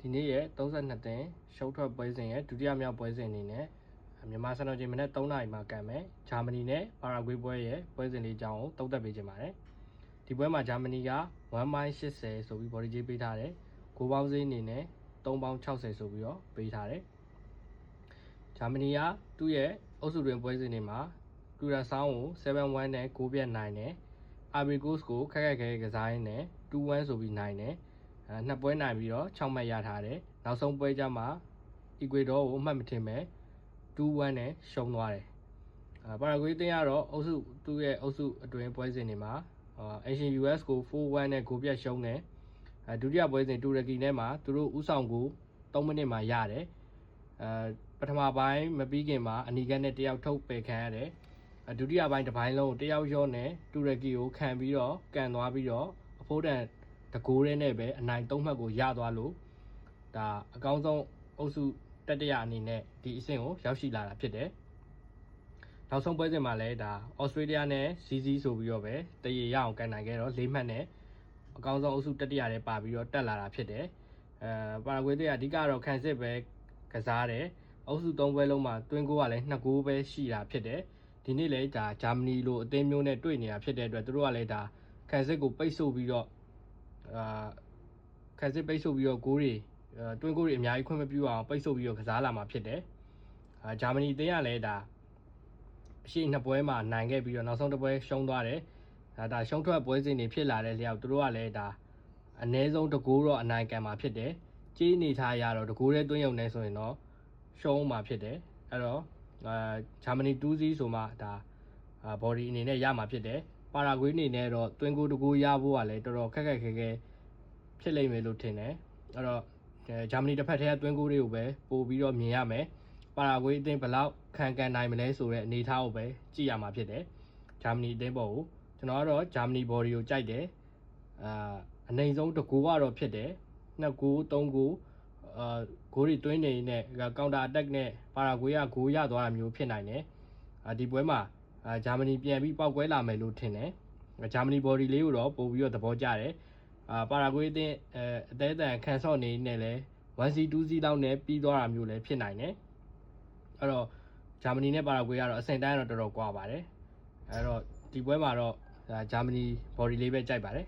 ဒီနေ့ရဲ့32သင်းရှုံးထွက်ပွဲစဉ်ရဲ့ဒုတိယမြောက်ပွဲစဉ်အနေနဲ့မြန်မာစံတော်ချိန်မနက်3နာရီမှာကန်မယ်ဂျာမနီနဲ့ပါရာဂွေးပွဲရဲ့ပွဲစဉ်လေးအကြောင်းကိုသုံးသပ်ပေးခြင်းပါတယ်ဒီပွဲမှာဂျာမနီက1.80ဆိုပြီး body ကြေးပေးထားတယ်ဂိုးပေါင်းစည်းအနေနဲ့3.60ဆိုပြီးတော့ပေးထားတယ်ဂျာမနီကသူ့ရဲ့အုပ်စုတွင်ပွဲစဉ်တွေမှာတူရာဆောင်းကို7-1နဲ့9ပြတ်နိုင်တယ်အာဘီဂို့စ်ကိုခက်ခက်ခဲကစားရင်းနဲ့2-1ဆိုပြီးနိုင်တယ်နှစ်ပွဲနိုင်ပြီးတော့6မှတ်ရထားတယ်နောက်ဆုံးပွဲကြမှာအီကွေဒေါကိုအမှတ်မထင်မဲ့2-1နဲ့ရှုံးသွားတယ်ပါရာဂွေးအသင်းကတော့သူ့ရဲ့အုပ်စုအတွင်းပွဲစဉ်တွေမှာAsian US ကို4-1နဲ့9ပြတ်ရှုံးတယ်ဒုတိယပွဲစဉ်တူရကီနဲ့မှာသူတို့ဥဆောင်ကို3မိနစ်မှာရတယ်ပထမပိုင်းမပြီးခင်မှာအနီကက်နဲ့တယောက်ထုတ်ပယ်ခံရတယ်ဒုတိယပိုင်းတစ်ပိုင်းလုံးတယောက်ရော့နဲ့တူရကီကိုခံပြီးတော့ကန်သွားပြီးတော့အဖိုးတန်တကိုးရဲနဲ့ပဲအနိုင်3မှတ်ကိုရသွားလို့ဒါအကောင်းဆုံးအုပ်စုတတိယအနေနဲ့ဒီအဆင့်ကိုရောက်ရှိလာတာဖြစ်တယ်နောက်ဆုံးပွဲစဉ်မှာလည်းဒါဩစတြေးလျနဲ့စီစီဆိုပြီးတော့ပဲတရေရအောင်ကန်နိုင်ခဲ့တော့4မှတ်နဲ့အကောင်းဆုံးအုပ်စုတတိယနဲ့ပါပြီးတော့တက်လာတာဖြစ်တယ်ပါရာဂွေးတွေအဓိကတော့ခံစစ်ပဲကစားတယ်အုပ်စု3ပွဲလုံးမှာတွင်းကိုကလည်း2ဂိုးပဲရှိတာဖြစ်တယ်ဒီနေ့လည်းဒါဂျာမနီလိုအသင်းမျိုးနဲ့တွေ့နေတာဖြစ်တဲ့အတွက်သူတို့ကလည်းဒါခံစစ်ကိုပိတ်ဆို့ပြီးတော့ခံစစ်ပိတ်ဆို့ပြီးတော့ဂိုးတွေတွင်းဂိုးတွေအများကြီးခွင့်မပြုအောင်ပိတ်ဆို့ပြီးတော့ကစားလာမှာဖြစ်တယ်ဂျာမနီအသင်းကလည်းဒါအရှိနှစ်ပွဲမှာနိုင်ခဲ့ပြီးတော့နောက်ဆုံးတစ်ပွဲရှုံးသွားတယ်ဒါရှုံးထွက်ပွဲစဉ်တွေဖြစ်လာတဲ့လျောက်သူတို့ကလည်းဒါအနည်းဆုံးတကိုးတော့အနိုင်ကန်မှာဖြစ်တယ်ကြေးနေထားရတော့တကိုးတဲ့တွင်းရုံနဲ့ဆိုရင်တော့ရှုံးမှာဖြစ်တယ်အဲ့တော့ဂျာမနီ2-0ဆိုမှဒါbody အနေနဲ့ရမှာဖြစ်တယ်ပါရာဂွေးအနေနဲ့တော့တွင်းကိုတကိုးရဖို့ကလည်းတော်တော်ခက်ခက်ခဲခဲဖြစ်လိမ့်မယ်လို့ထင်တယ်အဲ့တော့ဂျာမနီတစ်ဖက်ထဲကတွင်းကိုတွေကိုပဲပို့ပြီးတော့မြင်ရမယ်ပါရာဂွေးအသင်းဘယ်လောက်ခံကန်နိုင်မလဲဆိုတဲ့အနေအထားကိုပဲကြည့်ရမှာဖြစ်တယ်ဂျာမနီအသင်းပေါ်ကိုကျွန်တော်ကတော့ဂျာမနီ body ကိုကြိုက်တယ်အနိုင်ဆုံးတကူကတော့ဖြစ်တယ်2ဂိုး3ဂိုးဂိုးတွေတွင်းနေနဲ့ကောင်တာအတက်နဲ့ပါရာဂွေးကဂိုးရသွားတာမျိုးဖြစ်နိုင်တယ်ဒီပွဲမှာဂျာမနီပြန်ပြီးပောက်ကွဲလာမယ်လို့ထင်တယ်ဂျာမနီ body လေးကိုတော့ပို့ပြီးတော့သဘောကျတယ်ပါရာဂွေးအသင်းအသေးအတန်ခံဆော့နေနဲ့လဲ 1C 2C လောက်နဲ့ပြီးသွားတာမျိုးလည်းဖြစ်နိုင်တယ်အဲ့တော့ဂျာမနီနဲ့ပါရာဂွေးကတော့အဆင့်တိုင်းတော့တော်တော်ကွာပါတယ်အဲ့တော့ဒီပွဲမှာတော့ဂျာမနီ body လေးပဲကြိုက်ပါတယ်